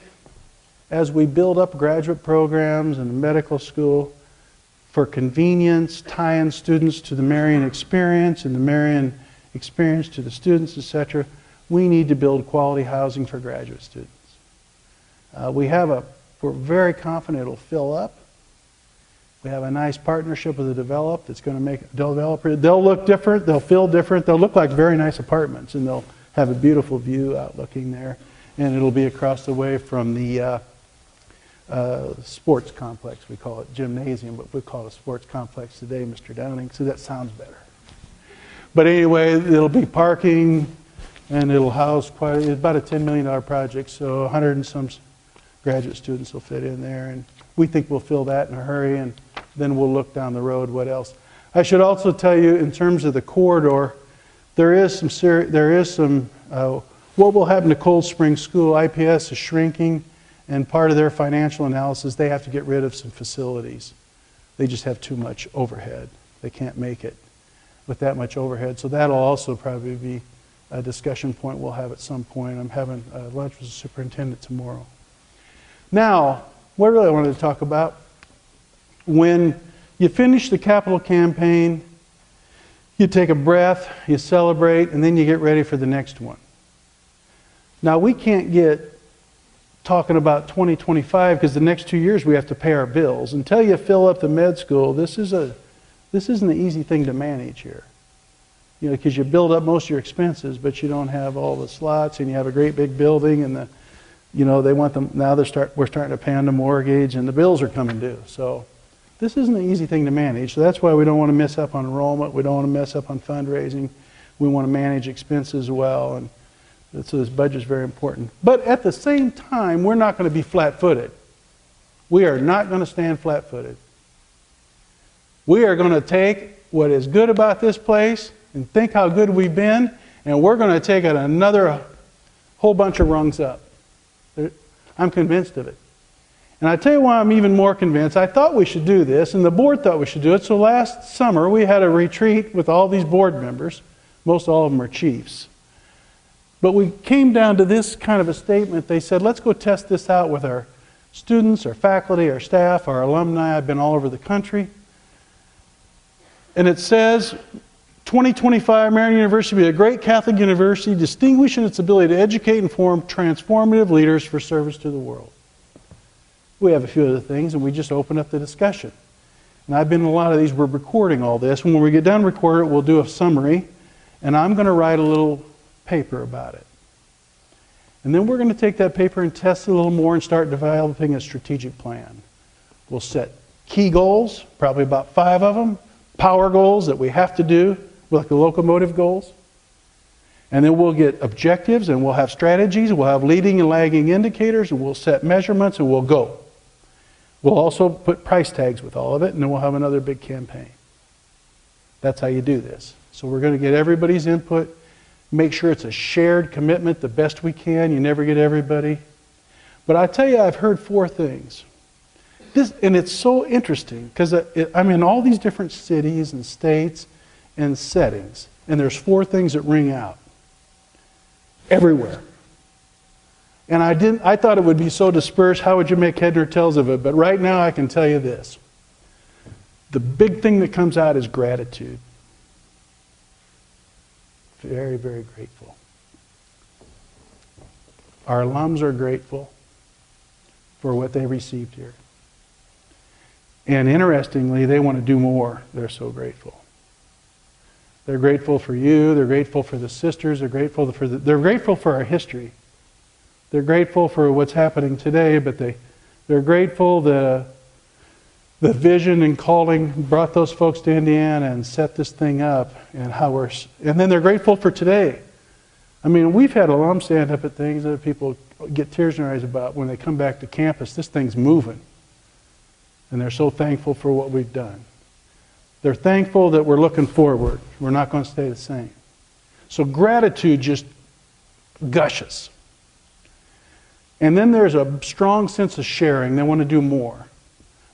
as we build up graduate programs and medical school, for convenience, tie in students to the Marion experience and the Marion experience to the students, etc., we need to build quality housing for graduate students. We're very confident it'll fill up. We have a nice partnership with a developer that's going to make a developer. They'll look different, they'll feel different, they'll look like very nice apartments, and they'll have a beautiful view out looking there. And it'll be across the way from the sports complex, we call it gymnasium, but we call it a sports complex today, Mr. Downing, so that sounds better. But anyway, it'll be parking, and it'll house it's about a $10 million project, so 100 and some graduate students will fit in there, and we think we'll fill that in a hurry, and then we'll look down the road what else. I should also tell you, in terms of the corridor, there is some what will happen to Cold Spring School. IPS is shrinking, and part of their financial analysis, they have to get rid of some facilities. They just have too much overhead. They can't make it with that much overhead, so that'll also probably be a discussion point we'll have at some point. I'm having lunch with the superintendent tomorrow. Now, what really I wanted to talk about, when you finish the capital campaign, you take a breath, you celebrate, and then you get ready for the next one. Now, we can't get talking about 2025 because the next 2 years we have to pay our bills. Until you fill up the med school, this isn't an easy thing to manage here. You know, because you build up most of your expenses, but you don't have all the slots, and you have a great big building, and they want them now. We're starting to pay on the mortgage, and the bills are coming due. So this isn't an easy thing to manage. So that's why we don't want to mess up on enrollment. We don't want to mess up on fundraising. We want to manage expenses well, and so this budget is very important. But at the same time, we're not going to be flat-footed. We are not going to stand flat-footed. We are going to take what is good about this place and think how good we've been, and we're going to take it another whole bunch of rungs up. I'm convinced of it. And I tell you why I'm even more convinced. I thought we should do this, and the board thought we should do it. So last summer, we had a retreat with all these board members. Most all of them are chiefs. But we came down to this kind of a statement. They said, let's go test this out with our students, our faculty, our staff, our alumni. I've been all over the country. And it says, 2025, Marian University will be a great Catholic university, distinguished in its ability to educate and form transformative leaders for service to the world. We have a few other things, and we just opened up the discussion. And I've been in a lot of these. We're recording all this. When we get done recording it, we'll do a summary, and I'm going to write a little paper about it. And then we're going to take that paper and test it a little more and start developing a strategic plan. We'll set key goals, probably about 5 of them, power goals that we have to do, like the locomotive goals. And then we'll get objectives, and we'll have strategies, we'll have leading and lagging indicators, and we'll set measurements, and we'll go. We'll also put price tags with all of it, and then we'll have another big campaign. That's how you do this. So we're going to get everybody's input, make sure it's a shared commitment the best we can. You never get everybody. But I tell you, I've heard 4 things. And it's so interesting, because I'm in all these different cities and states and settings, and there's 4 things that ring out everywhere. And I thought it would be so dispersed, how would you make head or tails of it? But right now I can tell you this. The big thing that comes out is gratitude. very, very grateful. Our alums are grateful for what they received here. And interestingly, they want to do more. They're so grateful. They're grateful for you. They're grateful for the sisters. They're grateful for our history. They're grateful for what's happening today, but they're grateful the vision and calling brought those folks to Indiana and set this thing up, and and then they're grateful for today. I mean, we've had alums stand up at things that people get tears in their eyes about when they come back to campus. This thing's moving. And they're so thankful for what we've done. They're thankful that we're looking forward. We're not going to stay the same. So gratitude just gushes. And then there's a strong sense of sharing. They want to do more.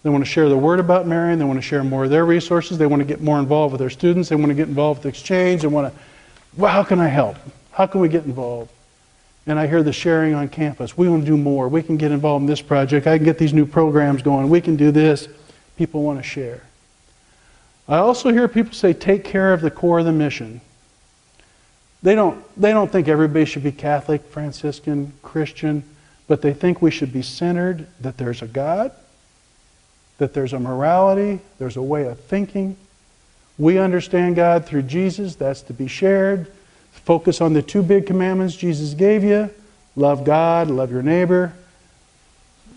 They want to share the word about Marion. They want to share more of their resources. They want to get more involved with their students. They want to get involved with exchange. They want to, well, how can I help? How can we get involved? And I hear the sharing on campus. We want to do more. We can get involved in this project. I can get these new programs going. We can do this. People want to share. I also hear people say, take care of the core of the mission. They don't think everybody should be Catholic, Franciscan, Christian, but they think we should be centered, that there's a God, that there's a morality, there's a way of thinking. We understand God through Jesus. That's to be shared. Focus on the two big commandments Jesus gave you. Love God, love your neighbor.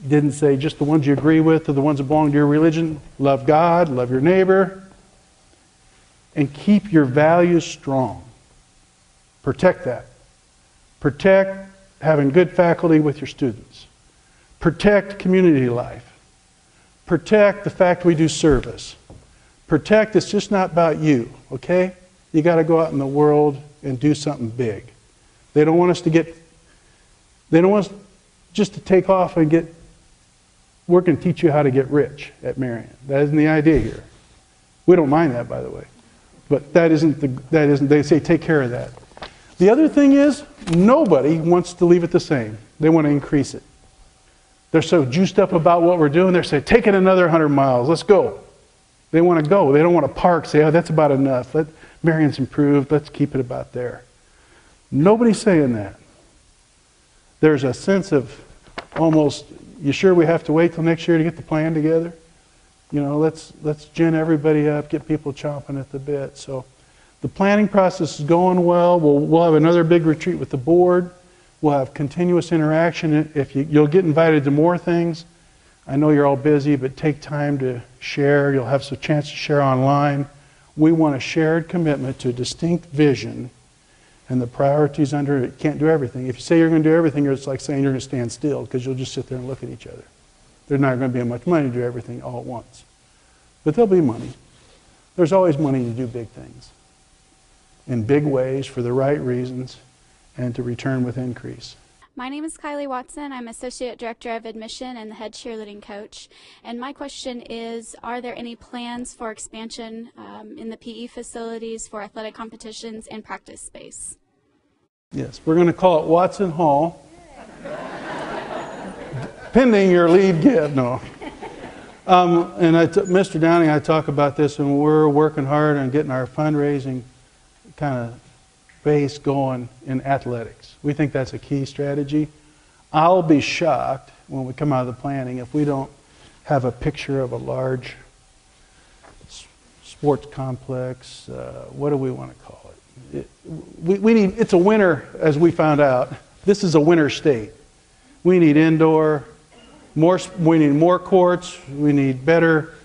Didn't say just the ones you agree with or the ones that belong to your religion. Love God, love your neighbor. And keep your values strong. Protect that. Protect having good faculty with your students. Protect community life. Protect the fact we do service. Protect it's just not about you, okay? You got to go out in the world and do something big. They don't want us just to take off and we're going to teach you how to get rich at Marion. That isn't the idea here. We don't mind that, by the way. But they say take care of that. The other thing is, nobody wants to leave it the same. They want to increase it. They're so juiced up about what we're doing, they're saying, take it another 100 miles, let's go. They want to go. They don't want to park, say, oh, that's about enough. Marion's improved, let's keep it about there. Nobody's saying that. There's a sense of almost, you sure we have to wait till next year to get the plan together? You know, let's gin everybody up, get people chomping at the bit. So the planning process is going well. We'll have another big retreat with the board. We'll have continuous interaction. If you'll get invited to more things. I know you're all busy, but take time to share. You'll have some chance to share online. We want a shared commitment to a distinct vision and the priorities under it. Can't do everything. If you say you're going to do everything, it's like saying you're going to stand still because you'll just sit there and look at each other. There's not going to be much money to do everything all at once. But there'll be money. There's always money to do big things in big ways for the right reasons and to return with increase. My name is Kylie Watson. I'm Associate Director of Admission and the head cheerleading coach. And my question is, are there any plans for expansion in the PE facilities for athletic competitions and practice space? Yes, we're going to call it Watson Hall. Pending your lead give, no. And Mr. Downing, I talk about this, and we're working hard on getting our fundraising kind of base going in athletics. We think that's a key strategy. I'll be shocked when we come out of the planning if we don't have a picture of a large sports complex. What do we want to call it? It's a winner, as we found out. This is a winner state. We need indoor, we need more courts, we need better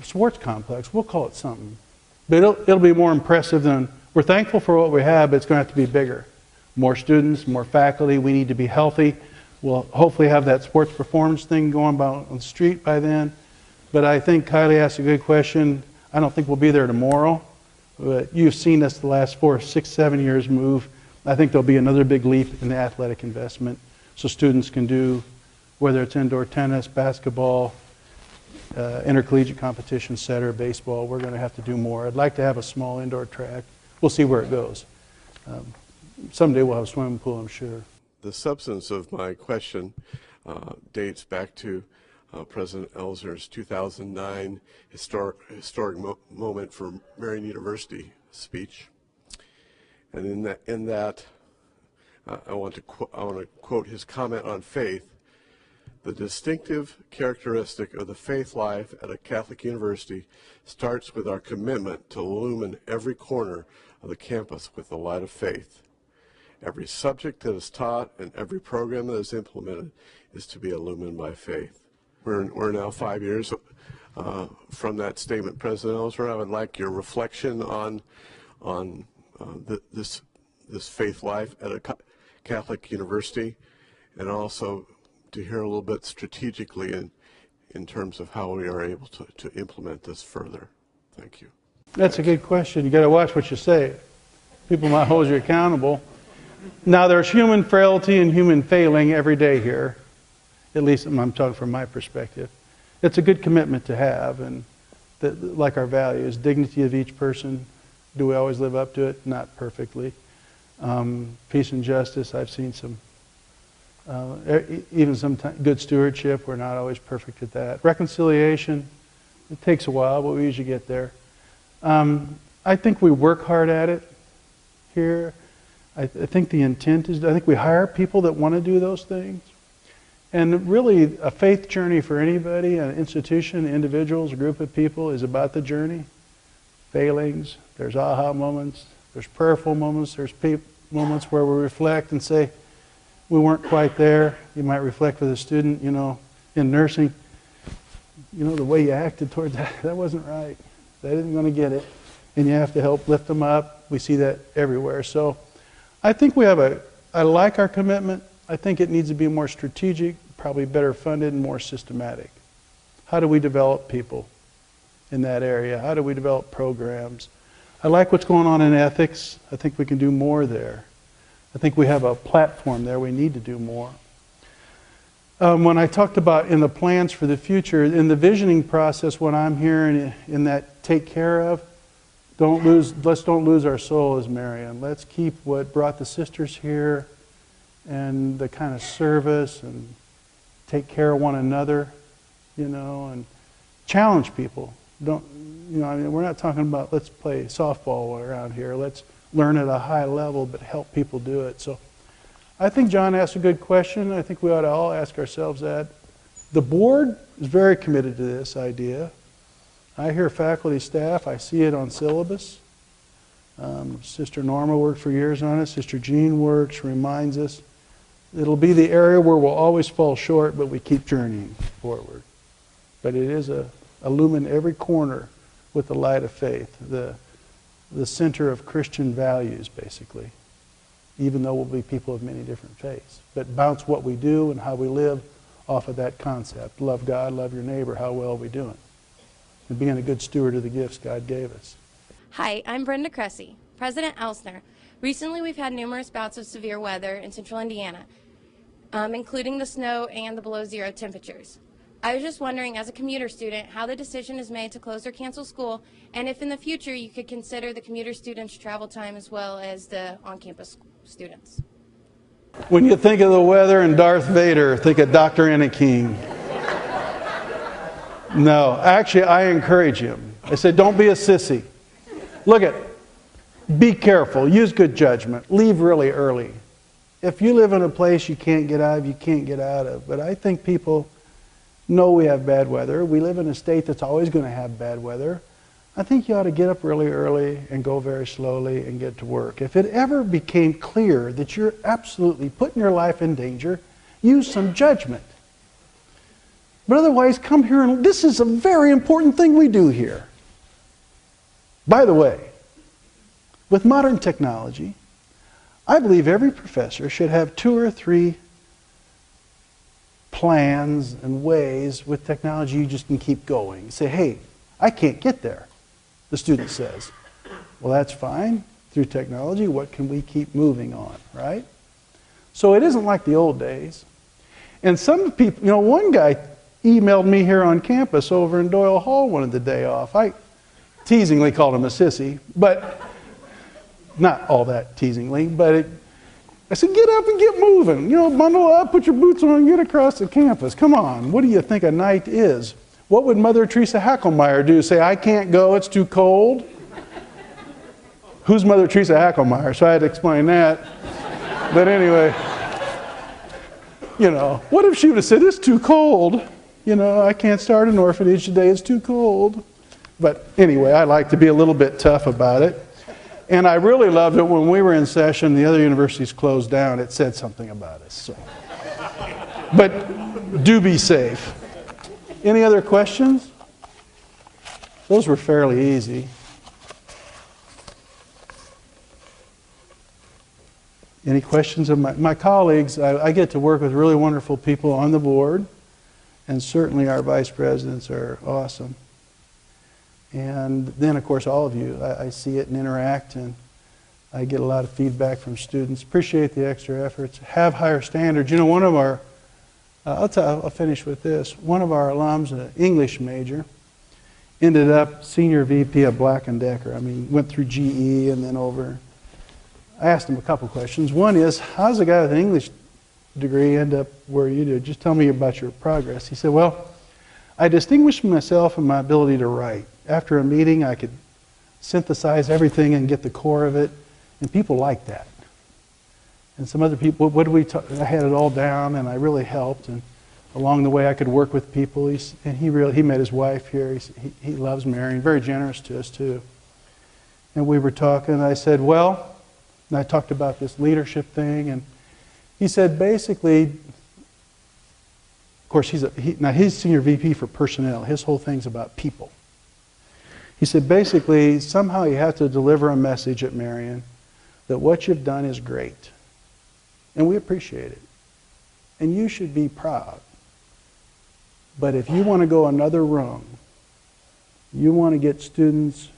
sports complex. We'll call it something. But it'll be more impressive than, we're thankful for what we have, but it's going to have to be bigger. More students, more faculty, we need to be healthy. We'll hopefully have that sports performance thing going on the street by then. But I think Kylie asked a good question. I don't think we'll be there tomorrow, but you've seen us the last 4, 6, 7 years move. I think there'll be another big leap in the athletic investment so students can do, whether it's indoor tennis, basketball, intercollegiate competition, center, baseball. We're going to have to do more. I'd like to have a small indoor track. We'll see where it goes. Someday we'll have a swimming pool, I'm sure. The substance of my question dates back to President Elzer's 2009 historic moment for Marion University speech. And in that I want to quote his comment on faith. The distinctive characteristic of the faith life at a Catholic university starts with our commitment to illumine every corner of the campus with the light of faith. Every subject that is taught and every program that is implemented is to be illumined by faith. We're now 5 years from that statement, President Ellsworth. I would like your reflection on this faith life at a Catholic university, and also to hear a little bit strategically in terms of how we are able to implement this further. Thank you. That's a good question. You got to watch what you say. People might hold you accountable. Now, there's human frailty and human failing every day here. At least I'm talking from my perspective. It's a good commitment to have, and like our values, dignity of each person. Do we always live up to it? Not perfectly. Peace and justice. I've seen some, even sometimes good stewardship. We're not always perfect at that. Reconciliation. It takes a while, but we usually get there. I think we work hard at it here. I think the intent is, I think we hire people that want to do those things. And really, a faith journey for anybody, an institution, individuals, a group of people, is about the journey. Failings, there's aha moments, there's prayerful moments, there's moments where we reflect and say, we weren't quite there. You might reflect with a student, you know, in nursing, you know, the way you acted towards that wasn't right. They didn't want to get it. And you have to help lift them up. We see that everywhere. So I think we have I like our commitment. I think it needs to be more strategic, probably better funded and more systematic. How do we develop people in that area? How do we develop programs? I like what's going on in ethics. I think we can do more there. I think we have a platform there. We need to do more. When I talked about in the plans for the future, in the visioning process, what I'm hearing in that take care of, let's don't lose our soul as Marian. Let's keep what brought the sisters here and the kind of service and take care of one another, you know, and challenge people. I mean, we're not talking about let's play softball around here. Let's learn at a high level, but help people do it. So I think John asked a good question. I think we ought to all ask ourselves that. The board is very committed to this idea. I hear faculty, staff, I see it on syllabus. Sister Norma worked for years on it. Sister Jean works, reminds us. It'll be the area where we'll always fall short, but we keep journeying forward. But it is illumine every corner with the light of faith, the center of Christian values, basically, even though we'll be people of many different faiths. But bounce what we do and how we live off of that concept. Love God, love your neighbor. How well are we doing? And being a good steward of the gifts God gave us. Hi, I'm Brenda Cressy. President Elsner, recently we've had numerous bouts of severe weather in central Indiana, including the snow and the below zero temperatures. I was just wondering, as a commuter student, how the decision is made to close or cancel school, and if in the future you could consider the commuter students' travel time as well as the on-campus students. When you think of the weather and Darth Vader, think of Dr. Anakin. No, actually, I encourage him. I said, don't be a sissy. Look at, be careful, use good judgment, leave really early. If you live in a place you can't get out of, you can't get out of. But I think people know we have bad weather. We live in a state that's always going to have bad weather. I think you ought to get up really early and go very slowly and get to work. If it ever became clear that you're absolutely putting your life in danger, use some judgment. But otherwise, come here, and this is a very important thing we do here. By the way, with modern technology, I believe every professor should have 2 or 3 plans and ways with technology you just can keep going. You say, hey, I can't get there, the student says. Well, that's fine. Through technology, what can we keep moving on, right? So it isn't like the old days. And some people, you know, one guy emailed me here on campus over in Doyle Hall wanted the day off. I teasingly called him a sissy, but not all that teasingly, but I said, get up and get moving. You know, bundle up, put your boots on, and get across the campus. Come on, what do you think a night is? What would Mother Teresa Hackelmeyer do? Say, I can't go, it's too cold? who's Mother Teresa Hackelmeyer? So I had to explain that. But anyway, you know, what if she would have said, it's too cold? You know, I can't start an orphanage today, it's too cold. But anyway, I like to be a little bit tough about it. And I really loved it when we were in session, the other universities closed down, it said something about us. So. But do be safe. Any other questions? Those were fairly easy. Any questions of my colleagues? I get to work with really wonderful people on the board, and certainly our vice presidents are awesome. And then, of course, all of you. I see it and interact, and I get a lot of feedback from students. Appreciate the extra efforts. Have higher standards. You know, one of our, I'll finish with this. One of our alums, an English major, ended up senior VP of Black & Decker. I mean, went through GE and then over. I asked him a couple questions. One is, how does a guy with an English degree end up where you do? Just tell me about your progress. He said, well, I distinguished myself in my ability to write. After a meeting, I could synthesize everything and get the core of it, and people liked that. And some other people, what did we talk? I had it all down, and I really helped. And along the way, I could work with people. He met his wife here. He loves Marion, very generous to us too. And we were talking. And I said, well, and I talked about this leadership thing, and he said basically, of course, now he's senior VP for personnel. His whole thing's about people. He said basically, somehow you have to deliver a message at Marion that what you've done is great. And we appreciate it. And you should be proud. But if you want to go another rung, you want to get students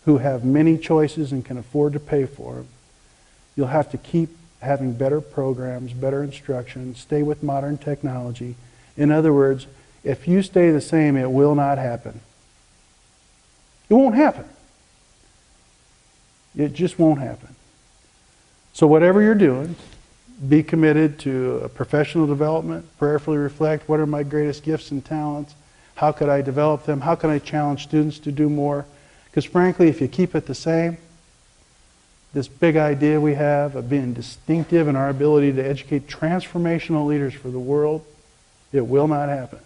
who have many choices and can afford to pay for them, you'll have to keep having better programs, better instruction, stay with modern technology. In other words, if you stay the same, it will not happen. It won't happen. It just won't happen. So whatever you're doing, be committed to professional development, prayerfully reflect, what are my greatest gifts and talents? How could I develop them? How can I challenge students to do more? Because frankly, if you keep it the same, this big idea we have of being distinctive in our ability to educate transformational leaders for the world, it will not happen.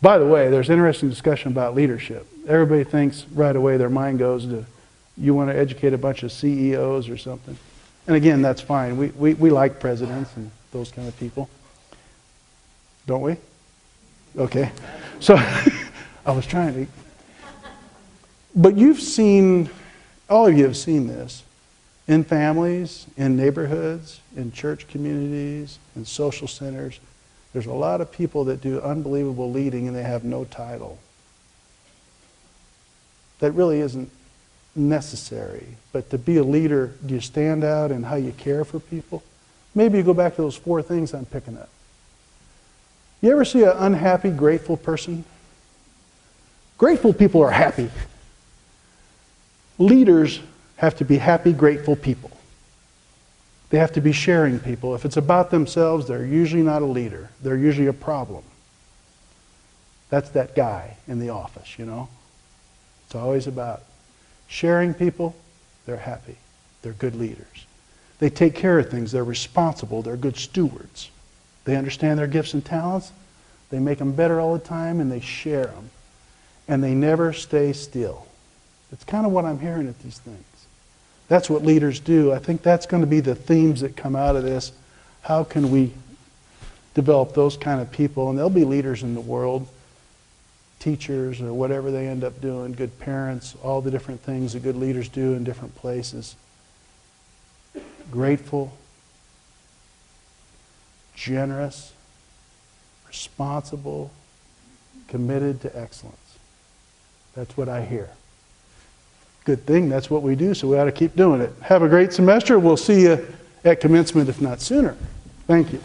By the way, there's interesting discussion about leadership. Everybody thinks right away their mind goes to, you want to educate a bunch of CEOs or something. And again, that's fine. We like presidents and those kind of people. Don't we? Okay. So, I was trying to. But you've seen, all of you have seen this, in families, in neighborhoods, in church communities, in social centers. There's a lot of people that do unbelievable leading and they have no title. That really isn't necessary. But to be a leader, do you stand out in how you care for people? Maybe you go back to those 4 things I'm picking up. You ever see an unhappy, grateful person? Grateful people are happy. Leaders have to be happy, grateful people. They have to be sharing people. If it's about themselves, they're usually not a leader. They're usually a problem. That's that guy in the office, you know? It's always about sharing people. They're happy. They're good leaders. They take care of things. They're responsible. They're good stewards. They understand their gifts and talents. They make them better all the time, and they share them. And they never stay still. It's kind of what I'm hearing at these things. That's what leaders do. I think that's going to be the themes that come out of this. How can we develop those kind of people? And they'll be leaders in the world, teachers or whatever they end up doing, good parents, all the different things that good leaders do in different places. Grateful, generous, responsible, committed to excellence. That's what I hear. Good thing, that's what we do, so we ought to keep doing it. Have a great semester. We'll see you at commencement, if not sooner. Thank you.